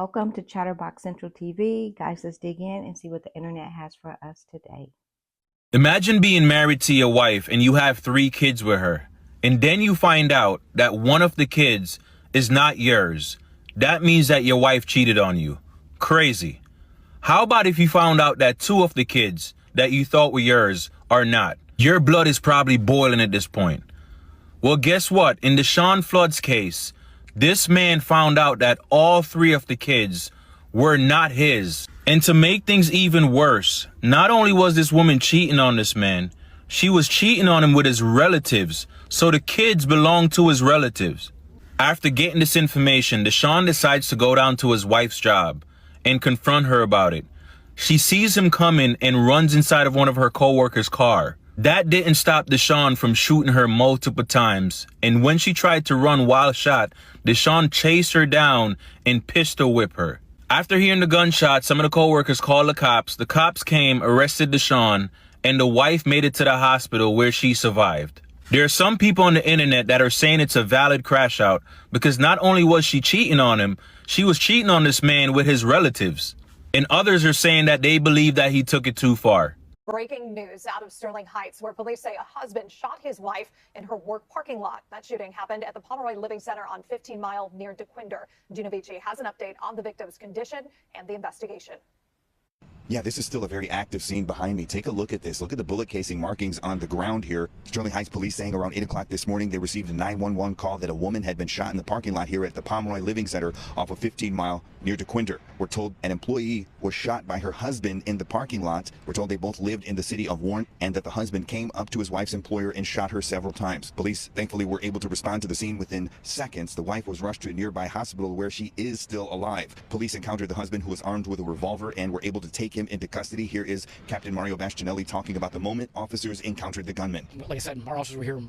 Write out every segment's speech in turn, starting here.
Welcome to Chatterbox Central TV. Guys, let's dig in and see what the internet has for us today. Imagine being married to your wife and you have 3 kids with her, and then you find out that one of the kids is not yours. That means that your wife cheated on you. Crazy. How about if you found out that 2 of the kids that you thought were yours are not? Your blood is probably boiling at this point. Well, guess what? In Deshawn Flood's case, this man found out that all 3 of the kids were not his. And to make things even worse, not only was this woman cheating on this man, she was cheating on him with his relatives. So the kids belong to his relatives. After getting this information, Deshawn decides to go down to his wife's job and confront her about it. She sees him coming and runs inside of one of her coworkers' car. That didn't stop Deshawn from shooting her multiple times. And when she tried to run while shot, Deshawn chased her down and pistol whipped her. After hearing the gunshot, some of the coworkers called the cops. The cops came, arrested Deshawn, and the wife made it to the hospital where she survived. There are some people on the internet that are saying it's a valid crash out because not only was she cheating on him, she was cheating on this man with his relatives. And others are saying that they believe that he took it too far. Breaking news out of Sterling Heights, where police say a husband shot his wife in her work parking lot. That shooting happened at the Pomeroy Living Center on 15 Mile near DeQuinder. Gina Vici has an update on the victim's condition and the investigation. Yeah, this is still a very active scene behind me. Take a look at this. Look at the bullet casing markings on the ground here. Sterling Heights police saying around 8 o'clock this morning they received a 911 call that a woman had been shot in the parking lot here at the Pomeroy Living Center off of 15 Mile near DeQuinder. We're told an employee was shot by her husband in the parking lot. We're told they both lived in the city of Warren and that the husband came up to his wife's employer and shot her several times. Police thankfully were able to respond to the scene within seconds. The wife was rushed to a nearby hospital where she is still alive. Police encountered the husband who was armed with a revolver and were able to take him into custody. Here is Captain Mario Bastianelli talking about the moment officers encountered the gunman. Like I said, our officers were here,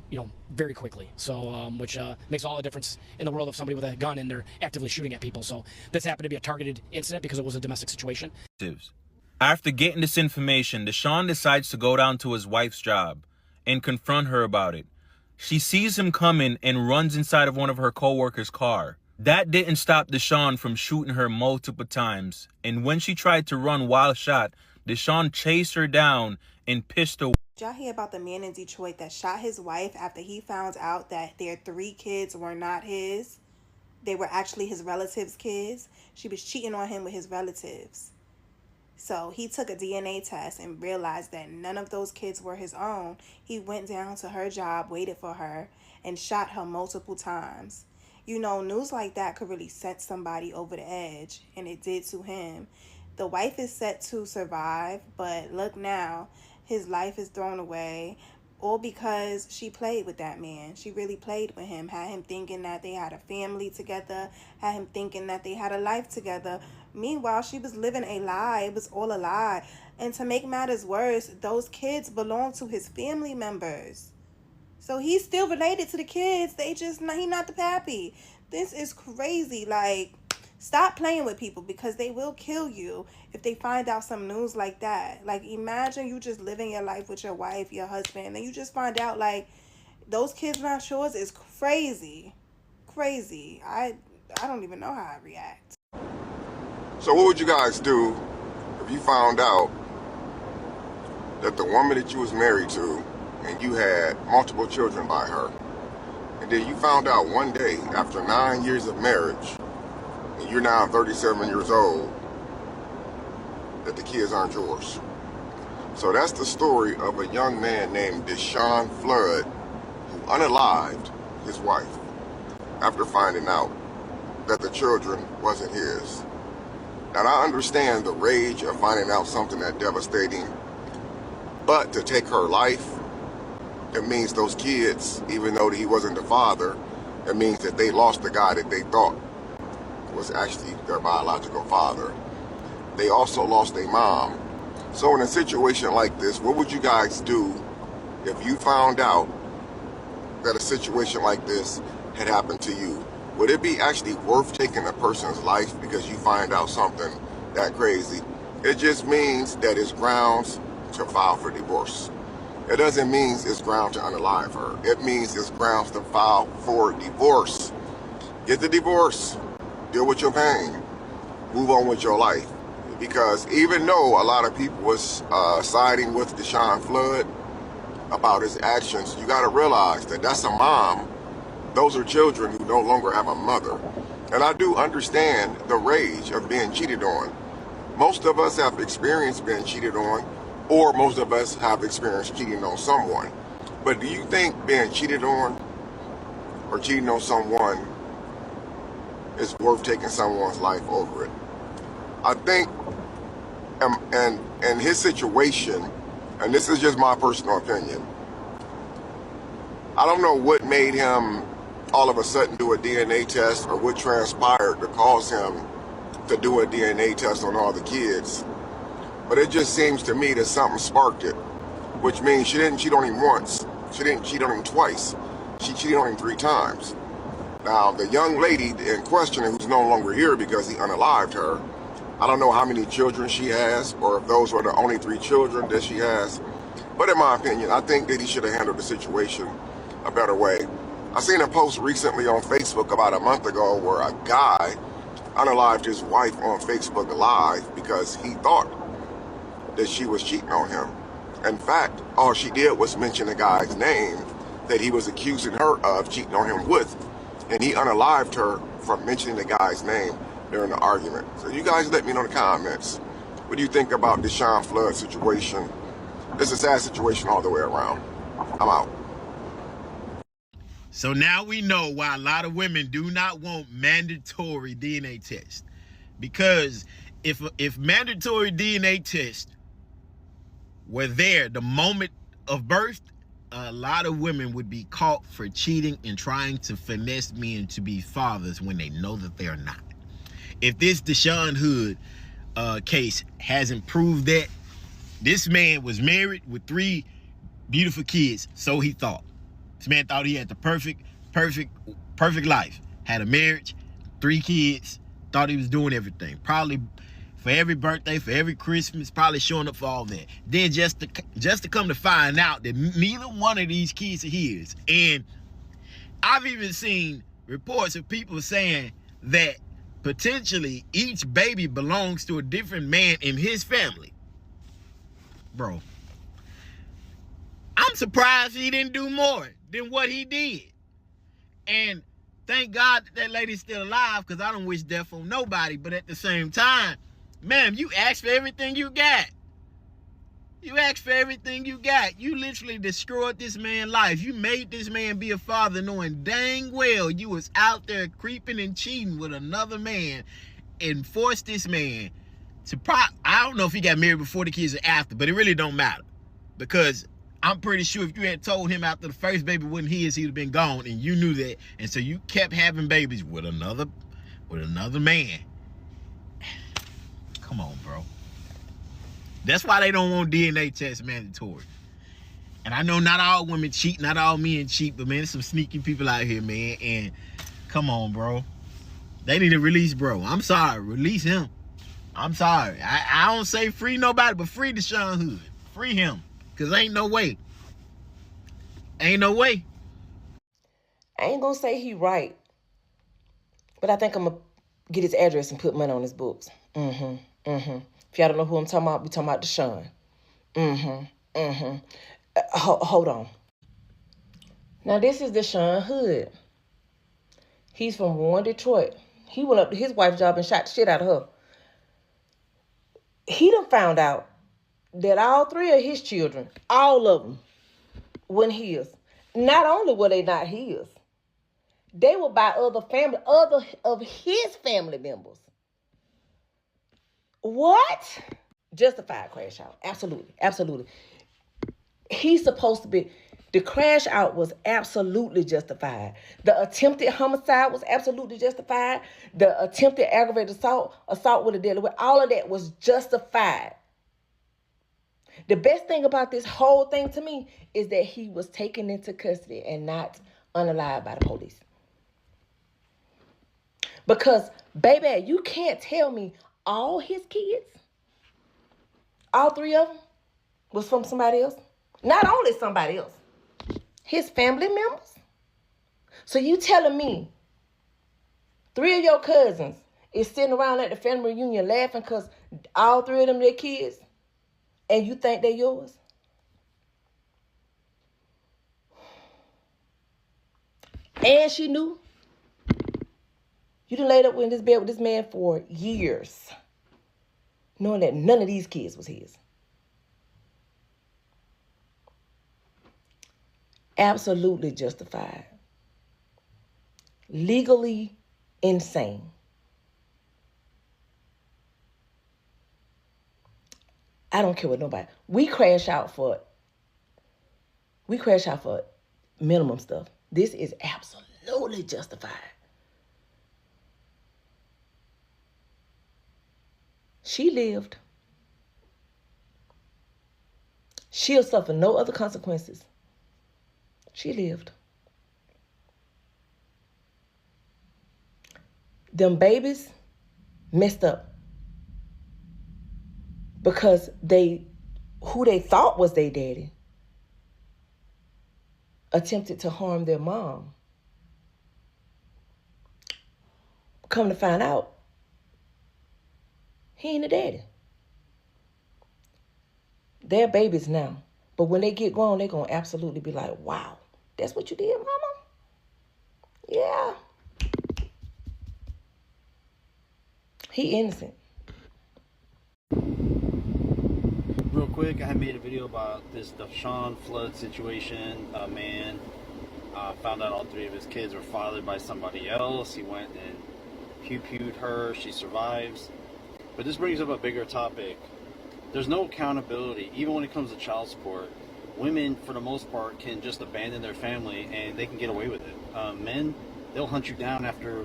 very quickly. So, which makes all the difference in the world of somebody with a gun and they're actively shooting at people. So this happened to be a targeted incident because it was a domestic situation. After getting this information, Deshawn decides to go down to his wife's job and confront her about it. She sees him coming and runs inside of one of her coworkers' car. That didn't stop Deshawn from shooting her multiple times. And when she tried to run while shot, Deshawn chased her down and pistol. Did y'all hear about the man in Detroit that shot his wife after he found out that their 3 kids were not his? They were actually his relatives' kids. She was cheating on him with his relatives. So he took a DNA test and realized that none of those kids were his own. He went down to her job, waited for her, and shot her multiple times. News like that could really set somebody over the edge, and it did to him. The wife is set to survive, but look now, his life is thrown away, all because she played with that man. She really played with him, had him thinking that they had a family together, had him thinking that they had a life together. Meanwhile, she was living a lie. It was all a lie. And to make matters worse, those kids belong to his family members. So he's still related to the kids. He not the pappy. This is crazy. Stop playing with people because they will kill you if they find out some news like that. Imagine you just living your life with your wife, your husband, and you just find out, those kids not yours. Is crazy. Crazy. I don't even know how I react. So what would you guys do if you found out that the woman that you was married to and you had multiple children by her, and then you found out one day after 9 years of marriage, and you're now 37 years old, that the kids aren't yours? So that's the story of a young man named Deshawn Flood who unalived his wife after finding out that the children wasn't his. Now I understand the rage of finding out something that devastating, but to take her life, it means those kids, even though he wasn't the father, it means that they lost the guy that they thought was actually their biological father. They also lost their mom. So in a situation like this, what would you guys do if you found out that a situation like this had happened to you? Would it be actually worth taking a person's life because you find out something that crazy? It just means that it's grounds to file for divorce. It doesn't mean it's grounds to unalive her. It means it's grounds to file for divorce. Get the divorce. Deal with your pain. move on with your life. Because even though a lot of people was siding with Deshawn Flood about his actions, you got to realize that that's a mom. Those are children who no longer have a mother. And I do understand the rage of being cheated on. Most of us have experienced being cheated on, or most of us have experienced cheating on someone. But do you think being cheated on or cheating on someone is worth taking someone's life over it? I think, and his situation, and this is just my personal opinion, I don't know what made him all of a sudden do a DNA test or what transpired to cause him to do a DNA test on all the kids. But it just seems to me that something sparked it, which means she didn't cheat on him once. She didn't cheat on him twice. She cheated on him 3 times. Now, the young lady in question, who's no longer here because he unalived her, I don't know how many children she has or if those were the only 3 children that she has. But in my opinion, I think that he should have handled the situation a better way. I seen a post recently on Facebook about a month ago where a guy unalived his wife on Facebook Live because he thought that she was cheating on him. In fact, all she did was mention the guy's name that he was accusing her of cheating on him with, and he unalived her from mentioning the guy's name during the argument. So you guys let me know in the comments, what do you think about Deshawn Flood's situation? It's a sad situation all the way around. I'm out. So now we know why a lot of women do not want mandatory DNA tests. Because if mandatory DNA tests were there the moment of birth, a lot of women would be caught for cheating and trying to finesse men to be fathers when they know that they are not. If this Deshawn Hood case hasn't proved that, this man was married with 3 beautiful kids, so he thought. This man thought he had the perfect life. Had a marriage, 3 kids, thought he was doing everything. Probably for every birthday, for every Christmas, probably showing up for all that. Then just to come to find out that neither one of these kids are his. And I've even seen reports of people saying that potentially each baby belongs to a different man in his family. Bro, I'm surprised he didn't do more than what he did. And thank God that lady's still alive, because I don't wish death on nobody. But at the same time, ma'am, you asked for everything you got. You asked for everything you got. You literally destroyed this man's life. You made this man be a father knowing dang well you was out there creeping and cheating with another man and forced this man to I don't know if he got married before the kids or after, but it really don't matter. Because I'm pretty sure if you had told him after the first baby wasn't his, he'd have been gone, and you knew that. And so you kept having babies with another man. Come on, bro. That's why they don't want DNA tests mandatory. And I know not all women cheat, not all men cheat, but man, there's some sneaky people out here, man. And come on, bro. They need to release bro. I'm sorry, release him. I'm sorry. I don't say free nobody, but free Deshawn Hood. Free him. Because ain't no way. Ain't no way. I ain't gonna say he right, but I think I'm gonna get his address and put money on his books. If y'all don't know who I'm talking about, we talking about Deshawn. Hold on. Now this is Deshawn Hood. He's from Warren, Detroit. He went up to his wife's job and shot the shit out of her. He done found out that all 3 of his children, all of them, weren't his. Not only were they not his, they were by other of his family members. What? Justified crash out. Absolutely. He's supposed to be, the crash out was absolutely justified. The attempted homicide was absolutely justified. The attempted aggravated assault with a deadly weapon, all of that was justified. The best thing about this whole thing to me is that he was taken into custody and not unalived by the police. Because, baby, you can't tell me all his kids, all 3 of them, was from somebody else. Not only somebody else, his family members. So you telling me 3 of your cousins is sitting around at the family reunion laughing because all three of them their kids, and you think they're yours? And she knew. You done laid up in this bed with this man for years, knowing that none of these kids was his. Absolutely justified. Legally insane. I don't care what nobody. We crash out for minimum stuff. This is absolutely justified. She lived. She'll suffer no other consequences. She lived. Them babies messed up because who they thought was their daddy attempted to harm their mom. Come to find out, he ain't a daddy. They're babies now. But when they get grown, they're going to absolutely be like, wow, that's what you did, mama? Yeah. He innocent. Real quick, I had made a video about this Deshawn flood situation. A man found out all three of his kids were fathered by somebody else. He went and pew-pewed her. She survives. But this brings up a bigger topic. There's no accountability, even when it comes to child support. Women, for the most part, can just abandon their family and they can get away with it. Men, they'll hunt you down after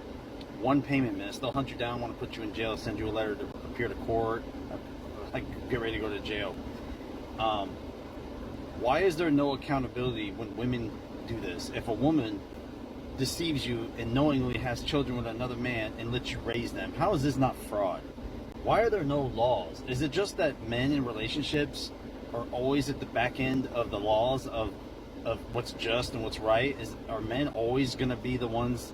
one payment miss. They'll hunt you down, want to put you in jail, send you a letter to appear to court, like get ready to go to jail. Why is there no accountability when women do this? If a woman deceives you and knowingly has children with another man and lets you raise them, how is this not fraud? Why are there no laws? Is it just that men in relationships are always at the back end of the laws of what's just and what's right? Are men always going to be the ones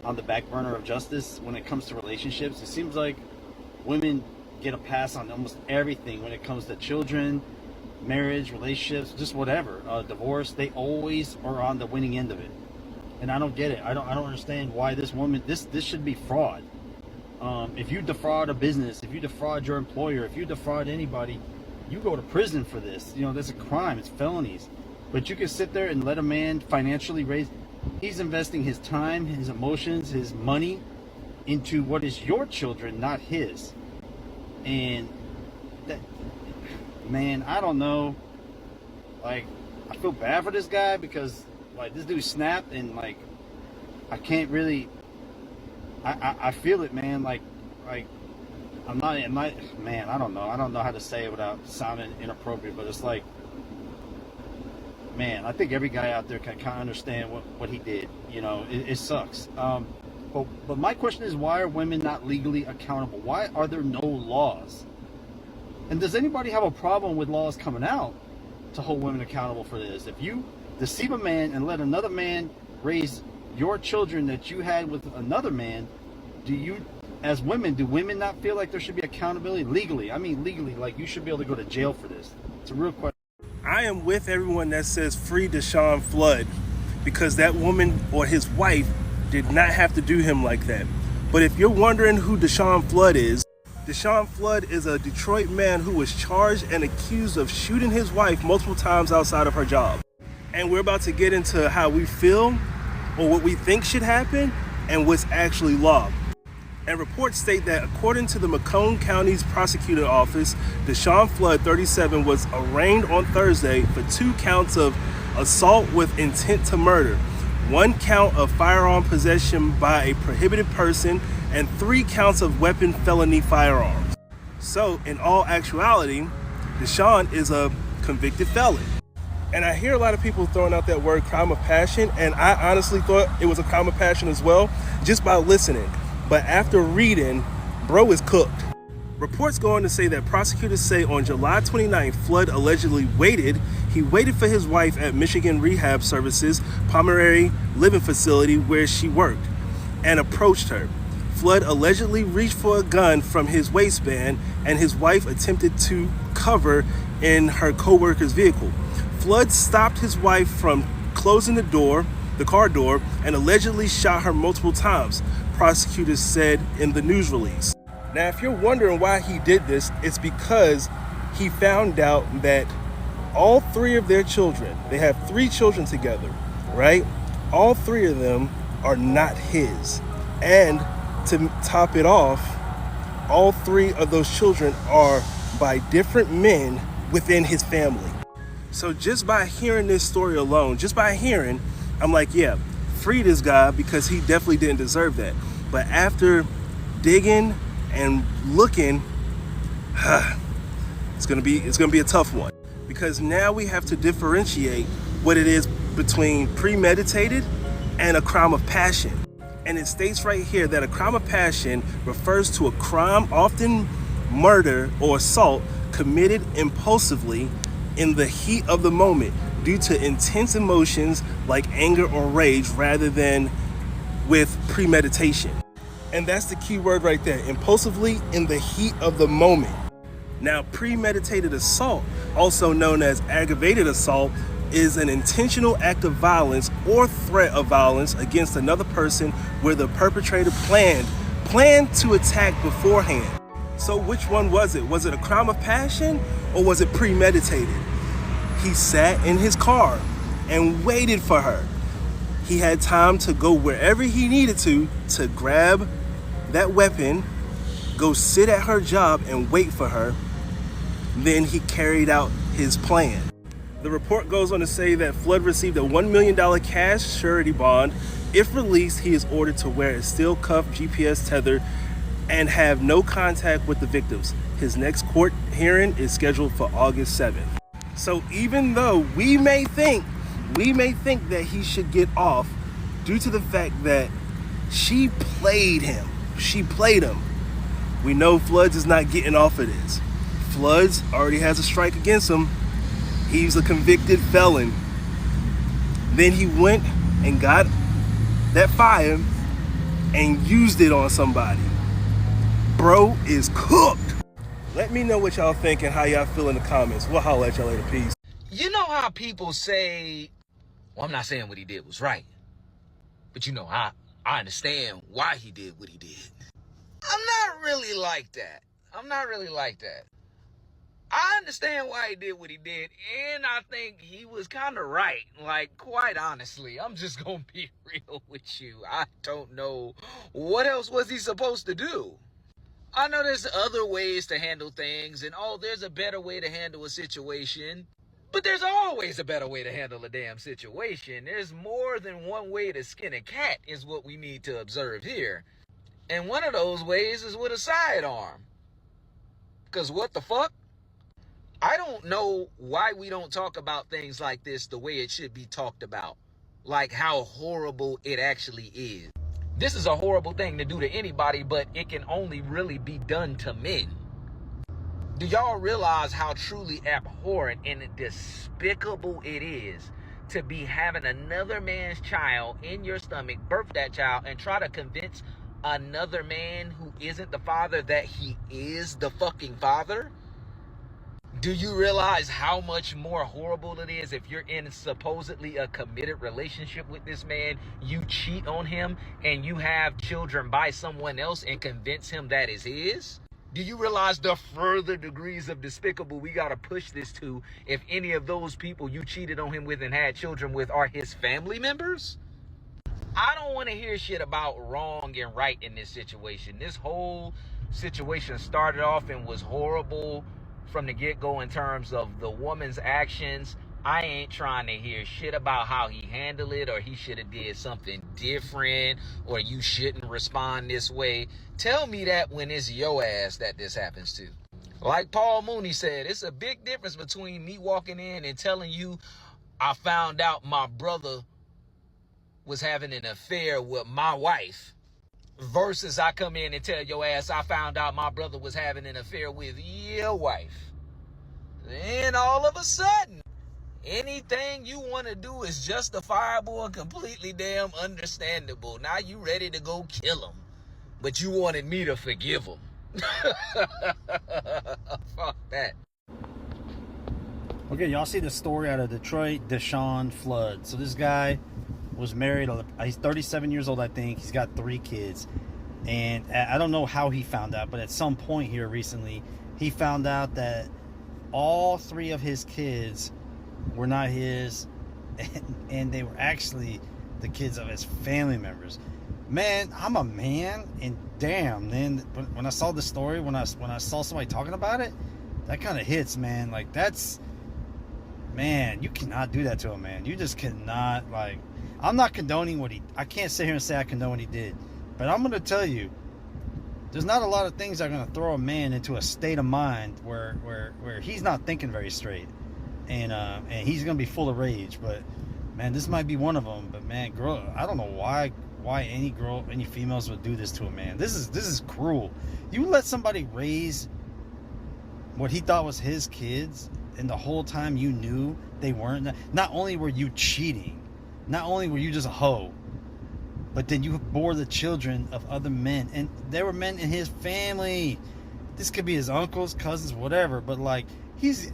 on the back burner of justice when it comes to relationships? It seems like women get a pass on almost everything when it comes to children, marriage, relationships, just whatever, divorce. They always are on the winning end of it, and I don't get it. I don't understand why this woman. This should be fraud. If you defraud a business, if you defraud your employer, if you defraud anybody, you go to prison for this. You know, that's a crime. It's felonies. But you can sit there and let a man financially raise. He's investing his time, his emotions, his money into what is your children, not his. And that, man, I don't know. Like, I feel bad for this guy because, like, this dude snapped and, like, I can't really. I feel it, man. Like I'm not, man. I don't know. I don't know how to say it without sounding inappropriate, but it's like, man, I think every guy out there can kind of understand what he did. You know, it sucks. But my question is, why are women not legally accountable? Why are there no laws? And does anybody have a problem with laws coming out to hold women accountable for this? If you deceive a man and let another man raise your children that you had with another man, do women not feel like there should be accountability legally? I mean legally, like you should be able to go to jail for this. It's a real question. I am with everyone that says free Deshawn Flood, because that woman or his wife did not have to do him like that. But if you're wondering who Deshawn Flood is a Detroit man who was charged and accused of shooting his wife multiple times outside of her job. And we're about to get into how we feel or what we think should happen and what's actually law. And reports state that according to the Macomb County's prosecutor office, Deshawn Flood, 37, was arraigned on Thursday for 2 counts of assault with intent to murder, 1 count of firearm possession by a prohibited person, and 3 counts of weapon felony firearms. So in all actuality, Deshawn is a convicted felon. And I hear a lot of people throwing out that word crime of passion, and I honestly thought it was a crime of passion as well, just by listening. But after reading, bro is cooked. Reports go on to say that prosecutors say on July 29th, Flood allegedly waited for his wife at Michigan Rehab Services Pomeroy living facility where she worked, and approached her. Flood allegedly reached for a gun from his waistband, and his wife attempted to cover in her co-worker's vehicle. Flood stopped his wife from closing the car door, and allegedly shot her multiple times, prosecutors said in the news release. Now, if you're wondering why he did this, it's because he found out that all three of their children, they have 3 children together, right? All 3 of them are not his. And to top it off, all 3 of those children are by different men within his family. So just by hearing this story alone, I'm like, yeah, free this guy, because he definitely didn't deserve that. But after digging and looking, it's gonna be a tough one, because now we have to differentiate what it is between premeditated and a crime of passion. And it states right here that a crime of passion refers to a crime, often murder or assault, committed impulsively in the heat of the moment due to intense emotions like anger or rage, rather than with premeditation. And that's the key word right there, impulsively in the heat of the moment. Now, premeditated assault, also known as aggravated assault, is an intentional act of violence or threat of violence against another person where the perpetrator planned to attack beforehand. So which one was it? Was it a crime of passion, or was it premeditated? He sat in his car and waited for her. He had time to go wherever he needed to grab that weapon, go sit at her job and wait for her. Then he carried out his plan. The report goes on to say that Flood received a $1 million cash surety bond. If released, he is ordered to wear a steel cuff GPS tether and have no contact with the victims. His next court hearing is scheduled for August 7th. So even though we may think that he should get off due to the fact that she played him, we know Floods is not getting off of this. Floods already has a strike against him. He's a convicted felon. Then he went and got that fire and used it on somebody. Bro is cooked. Let me know what y'all think and how y'all feel in the comments. We'll holler at y'all later. Peace. You know how people say, well, I'm not saying what he did was right, but you know, I understand why he did what he did. I'm not really like that. I understand why he did what he did, and I think he was kind of right. Like, quite honestly, I'm just gonna be real with you. I don't know what else was he supposed to do. I know there's other ways to handle things, and there's a better way to handle a situation. But there's always a better way to handle a damn situation. There's more than one way to skin a cat, is what we need to observe here. And one of those ways is with a sidearm. Because what the fuck? I don't know why we don't talk about things like this the way it should be talked about. Like how horrible it actually is. This is a horrible thing to do to anybody, but it can only really be done to men. Do y'all realize how truly abhorrent and despicable it is to be having another man's child in your stomach, birth that child, and try to convince another man who isn't the father that he is the fucking father? Do you realize how much more horrible it is if you're in supposedly a committed relationship with this man, you cheat on him, and you have children by someone else and convince him that is his? Do you realize the further degrees of despicable we gotta push this to if any of those people you cheated on him with and had children with are his family members? I don't want to hear shit about wrong and right in this situation. This whole situation started off and was horrible from the get-go in terms of the woman's actions. I ain't trying to hear shit about how he handled it, or he should have did something different, or you shouldn't respond this way. Tell me that when it's your ass that this happens to. Like Paul Mooney said, it's a big difference between me walking in and telling you I found out my brother was having an affair with my wife, versus I come in and tell your ass I found out my brother was having an affair with your wife. Then all of a sudden, anything you want to do is justifiable and completely damn understandable. Now you ready to go kill him. but you wanted me to forgive him. Fuck that. Okay, y'all see the story out of Detroit, Deshawn Flood. So this guy was married. He's 37 years old, I think. He's got 3 kids. And I don't know how he found out, but at some point here recently, he found out that all 3 of his kids were not his, and they were actually the kids of his family members. Man, I'm a man, and damn, man, when I saw the story, when I saw somebody talking about it, that kind of hits, man. Like, that's, man, you cannot do that to a man. You just cannot. Like, I'm not condoning I can't sit here and say I condone what he did, but I'm going to tell you, there's not a lot of things that are going to throw a man into a state of mind where he's not thinking very straight, and he's going to be full of rage. But man, this might be one of them. But man, girl, I don't know why any females would do this to a man. This is cruel. You let somebody raise what he thought was his kids, and the whole time you knew they weren't. Not only were you cheating, not only were you just a hoe, but then you bore the children of other men, and there were men in his family. This could be his uncles, cousins, whatever. But like, I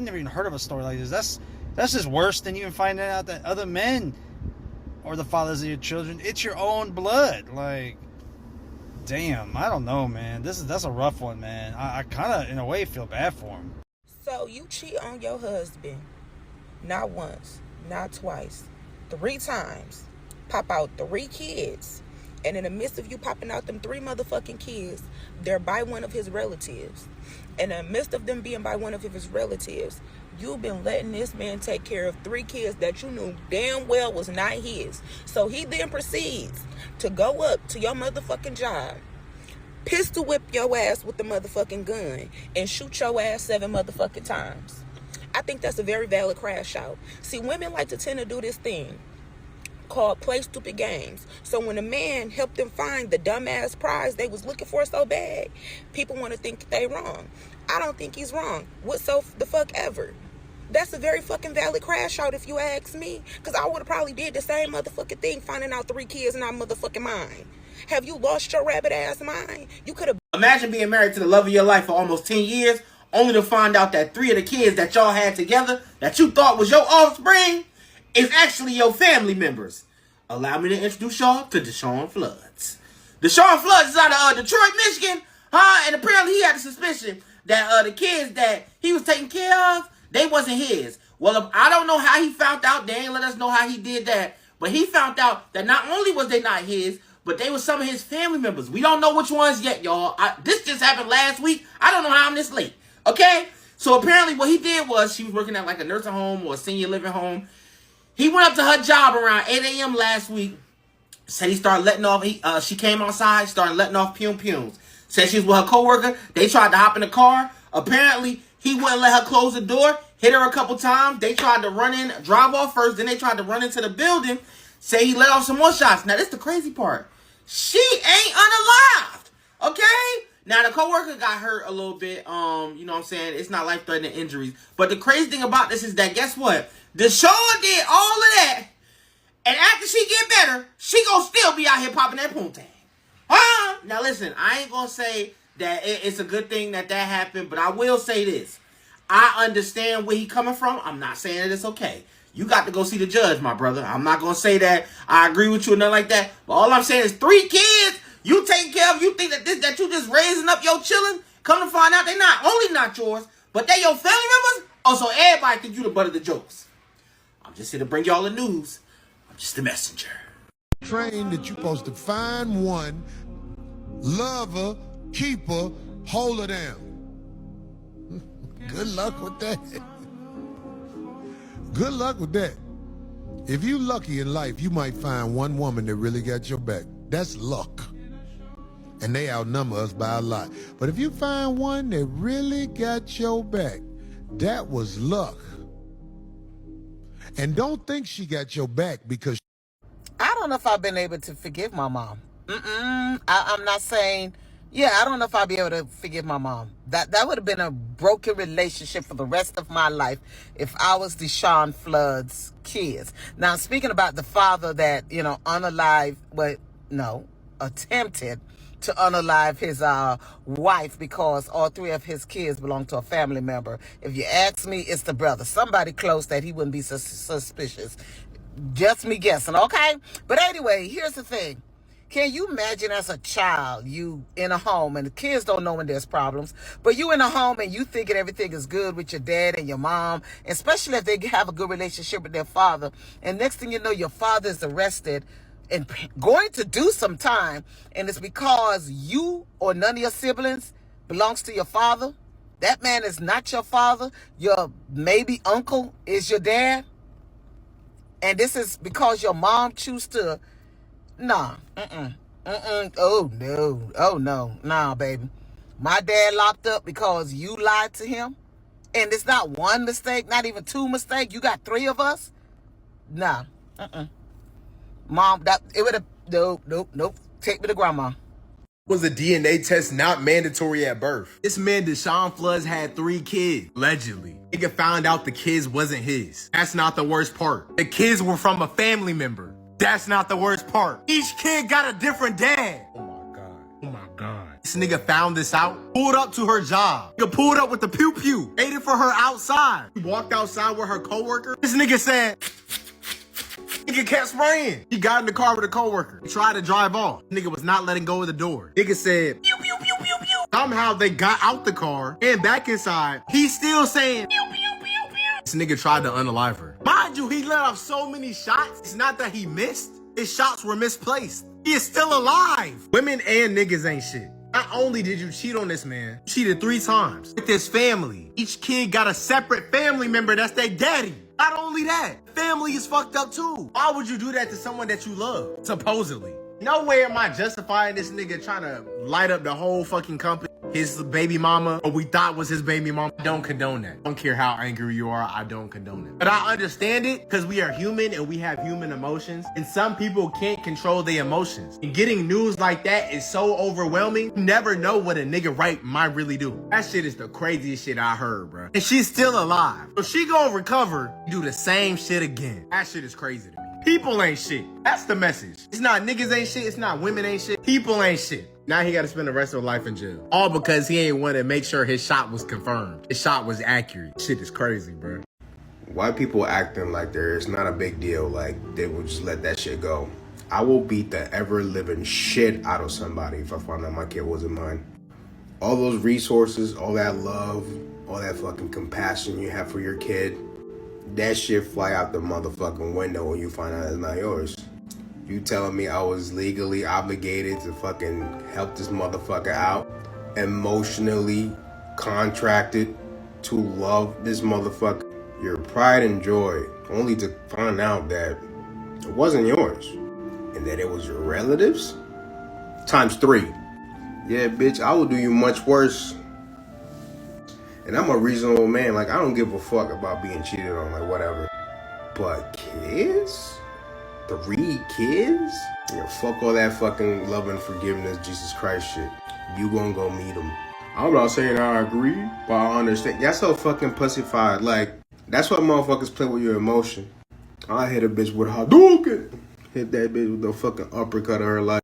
never even heard of a story like this. That's just worse than even finding out that other men are the fathers of your children. It's your own blood. Like, damn, I don't know, man. That's a rough one, man. I kind of, in a way, feel bad for him. So you cheat on your husband, not once, not twice, 3 times, pop out 3 kids, and in the midst of you popping out them 3 motherfucking kids, they're by one of his relatives. In the midst of them being by one of his relatives, you've been letting this man take care of 3 kids that you knew damn well was not his. So he then proceeds to go up to your motherfucking job, pistol whip your ass with the motherfucking gun, and shoot your ass 7 motherfucking times. I think that's a very valid crash out. See, women like to tend to do this thing called play stupid games. So when a man helped them find the dumbass prize they was looking for so bad, people want to think they wrong. I don't think he's wrong. What so the fuck ever? That's a very fucking valid crash out if you ask me. Because I would have probably did the same motherfucking thing, finding out 3 kids not motherfucking mine. Have you lost your rabbit ass mind? You could have... Imagine being married to the love of your life for almost 10 years, only to find out that 3 of the kids that y'all had together, that you thought was your offspring, is actually your family members. Allow me to introduce y'all to Deshawn Floods. Deshawn Floods is out of Detroit, Michigan, and apparently he had a suspicion that the kids that he was taking care of, they wasn't his. Well, I don't know how he found out. They ain't let us know how he did that. But he found out that not only was they not his, but they were some of his family members. We don't know which ones yet, y'all. This just happened last week. I don't know how I'm this late. Okay? So apparently what he did was, she was working at like a nursing home or a senior living home. He went up to her job around 8 a.m. last week. Said he started letting off, she came outside, started letting off pumes. Said she was with her coworker. They tried to hop in the car. Apparently, he wouldn't let her close the door. Hit her a couple times. They tried to drive off first. Then they tried to run into the building. Say he let off some more shots. Now, this is the crazy part. She ain't unalived. Okay? Now, the coworker got hurt a little bit. You know what I'm saying? It's not life-threatening injuries. But the crazy thing about this is that, guess what? Deshawn did all of that. And after she get better, she gonna still be out here popping that poontang. Huh? Now, listen, I ain't gonna say that it's a good thing that happened, but I will say this. I understand where he coming from. I'm not saying that it's okay. You got to go see the judge, my brother. I'm not going to say that I agree with you or nothing like that. But all I'm saying is 3 kids you taking care of. You think that you just raising up your children? Come to find out they not only not yours, but they your family members? Oh, so everybody think you the butt of the jokes. I'm just here to bring y'all the news. I'm just the messenger. Train that you're supposed to find one, love her, keep her, hold her down. Good luck with that. Good luck with that. If you lucky in life, you might find one woman that really got your back. That's luck. And they outnumber us by a lot. But if you find one that really got your back, that was luck. And don't think she got your back because... I don't know if I've been able to forgive my mom. I'm not saying... Yeah, I don't know if I'll be able to forgive my mom. That would have been a broken relationship for the rest of my life if I was Deshawn Flood's kids. Now, speaking about the father that, unalive, but no. attempted to unalive his wife because all 3 of his kids belong to a family member. If you ask me, it's the brother. Somebody close that he wouldn't be suspicious. Just me guessing, okay? But anyway, here's the thing. Can you imagine as a child, you in a home, and the kids don't know when there's problems, but you in a home and you thinking everything is good with your dad and your mom, especially if they have a good relationship with their father, and next thing you know, your father is arrested and going to do some time, and it's because you or none of your siblings belongs to your father. That man is not your father. Your maybe uncle is your dad. And this is because your mom choose to, nah, oh no, nah, baby. My dad locked up because you lied to him, and it's not one mistake, not even 2 mistakes. You got 3 of us. Nah, Mom, that it would have nope. Take me to grandma. Was a DNA test not mandatory at birth? This man Deshawn Floods had 3 kids, allegedly. Nigga found out the kids wasn't his. That's not the worst part. The kids were from a family member. That's not the worst part. Each kid got a different dad. Oh my god. This nigga found this out, pulled up to her job. Nigga pulled up with the pew-pew, waited for her outside. He walked outside with her coworker. This nigga said, nigga kept spraying. He got in the car with a coworker. He tried to drive off. Nigga was not letting go of the door. Nigga said, pew, pew, pew, pew, pew. Somehow they got out the car and back inside. He's still saying, pew, pew, pew, pew. This nigga tried to unalive her. Mind you, he let off so many shots. It's not that he missed. His shots were misplaced. He is still alive. Women and niggas ain't shit. Not only did you cheat on this man, you cheated 3 times with his family. Each kid got a separate family member that's their daddy. Not only that, family is fucked up too. Why would you do that to someone that you love, supposedly? No way am I justifying this nigga trying to light up the whole fucking company. His baby mama, or we thought was his baby mama. I don't condone that. I don't care how angry you are, I don't condone it. But I understand it because we are human and we have human emotions. And some people can't control their emotions. And getting news like that is so overwhelming. You never know what a nigga right might really do. That shit is the craziest shit I heard, bro. And she's still alive. So she gonna recover, do the same shit again. That shit is crazy to me. People ain't shit. That's the message. It's not niggas ain't shit. It's not women ain't shit. People ain't shit. Now he got to spend the rest of his life in jail. All because he ain't want to make sure his shot was confirmed. His shot was accurate. Shit is crazy, bro. Why people acting like it's not a big deal, like they will just let that shit go. I will beat the ever-living shit out of somebody if I find out my kid wasn't mine. All those resources, all that love, all that fucking compassion you have for your kid, that shit fly out the motherfucking window when you find out it's not yours. You telling me I was legally obligated to fucking help this motherfucker out, emotionally contracted to love this motherfucker, your pride and joy, only to find out that it wasn't yours and that it was your relatives? Times 3. Yeah, bitch, I will do you much worse. And I'm a reasonable man. Like, I don't give a fuck about being cheated on, like, whatever. But kids? 3 kids? Yeah, fuck all that fucking love and forgiveness, Jesus Christ shit. You gonna go meet them. I'm not saying I agree, but I understand. That's so fucking pussified. Like, that's why motherfuckers play with your emotion. I hit a bitch with a Hadouken. Hit that bitch with the fucking uppercut of her life.